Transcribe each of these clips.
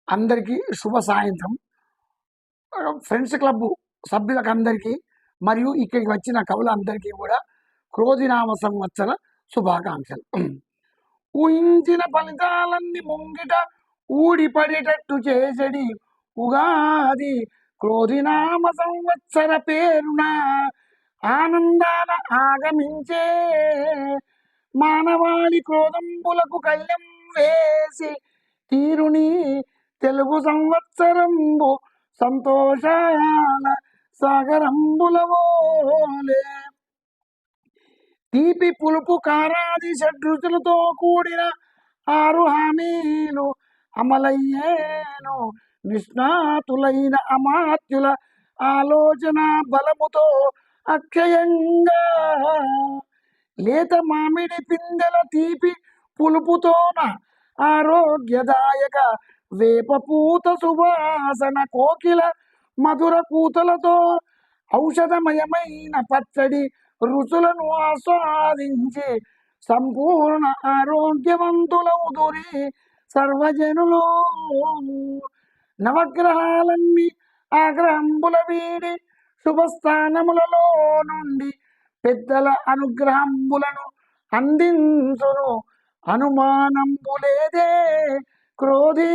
అందరికీ శుభ సాయంత్రం. ఫ్రెండ్స్ క్లబ్ సభ్యులకు అందరికీ మరియు ఇక్కడికి వచ్చిన కవులందరికీ కూడా క్రోధినామ సంవత్సర శుభాకాంక్షలు. ఊహించిన ఫలితాలన్నీ ముంగిట ఊడిపడేటట్టు చేసడి ఉగాది క్రోధినామ సంవత్సర పేరున ఆనందాల ఆగమించే మానవాళి క్రోధంబులకు కళ్ళెం వేసి తీరుని తెలుగు సంవత్సరంబు సంతోషాల సాగరంబులవోలే తీపి పులుపు కారాది షడ్రుచులతో కూడిన 6 హామీలు అమలయ్యేను. నిష్ణాతులైన అమాత్యుల ఆలోచన బలముతో అక్షయంగా లేత మామిడి పిందెల తీపి పులుపుతోన ఆరోగ్యదాయక వేపపూత సువాసన కోకిల మధుర కూతలతో ఔషధమయమైన పచ్చడి రుచులను ఆస్వాదించి సంపూర్ణ ఆరోగ్యవంతులవుదురి సర్వజనులు. నవగ్రహాలన్నీ ఆగ్రహంబుల వీడి శుభస్థానములలో నుండి పెద్దల అనుగ్రహంబులను అందించును. అనుమానంబులేదే క్రోధి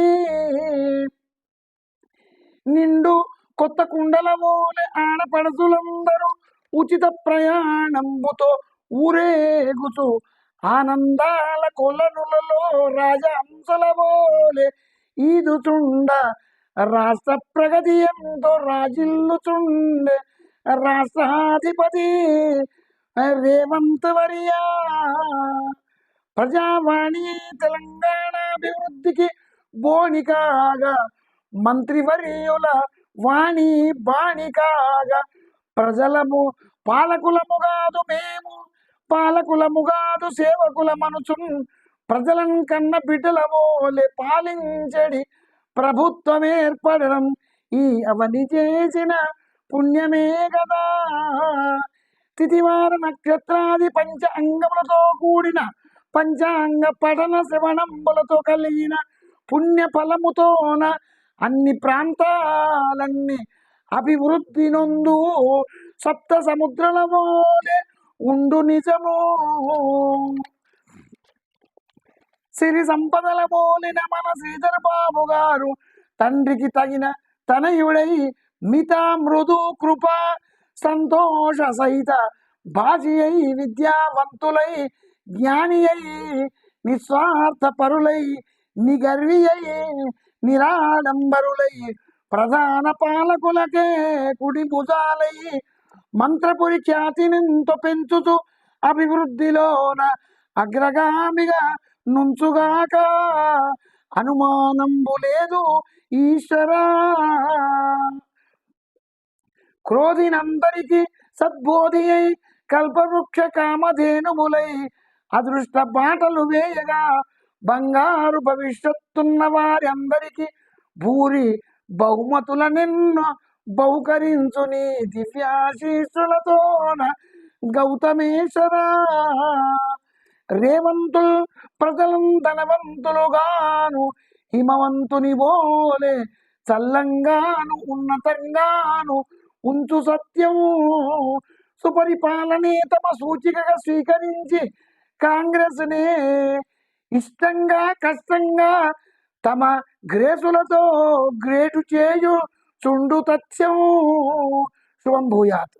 నిండు కొత్త కుండల వోలే ఆడపడుచులందరూ ఉచిత ప్రయాణంబుతో ఊరేగుచు ఆనందాల కొలనులలో రాజహంసల వోలే ఈదుచుండ రాష్ట్ర ప్రగతి ఎంతో రాజిల్లుచుండే రాష్ట్రాధిపతి రేవంత్ వర్యా. ప్రజావాణి తెలంగాణ అభివృద్ధికి బోణికాగా మంత్రివర్యుల వాణి బాణికాగా ప్రజలము పాలకులము కాదు మేము పాలకులము కాదు సేవకులమనుచున్ ప్రజలను కన్న బిడ్డల వోలే పాలించడి ప్రభుత్వం ఏర్పడడం ఈ అవని చేసిన పుణ్యమే కదా. తిథివార నక్షత్రాది పంచ అంగములతో కూడిన పంచాంగ పఠన శ్రవణంబులతో కలిగిన పుణ్య ఫలముతోన అన్ని ప్రాంతాలన్నీ అభివృద్ధి నొందు సప్త సముద్రాల వోలే ఉండు నిజము. సిరి సంపదల పోలిన మన శ్రీధర్ బాబు గారు తండ్రికి తగిన తనయుడై మిత మృదు కృప సంతోష సహిత భాషి అయి విద్యావంతులై జ్ఞాని అయి నిస్వార్థ పరులై నిగర్వి అయి నిరాడంబరులై ప్రధాన పాలకులకే కుడి భుజాలై మంత్రపురి ఖ్యాతినింతో పెంచుతూ అభివృద్ధిలోన అగ్రగామిగా నుంచుగాక అనుమానంబు లేదు ఈశ్వరా. క్రోధినందరికీ సద్బోధి అయి కల్పవృక్ష కామధేనుములై అదృష్ట బాటలు వేయగా బంగారు భవిష్యత్తున్న వారి అందరికీ భూరి బహుమతుల నిన్ను బహుకరించు నీ దివ్యాశీస్సులతోన గౌతమేశ్వరా. రేవంతులు ప్రజలను ధనవంతులుగాను హిమవంతుని బోలే చల్లంగాను ఉన్నతంగాను ఉంచు సత్యము సుపరిపాలనే తమ సూచికగా స్వీకరించి కాంగ్రెస్ నే ఇష్టంగా కష్టంగా తమ గ్రేసులతో గ్రేటు చేయు చుండు తథ్యం. శుభం భూయాత్.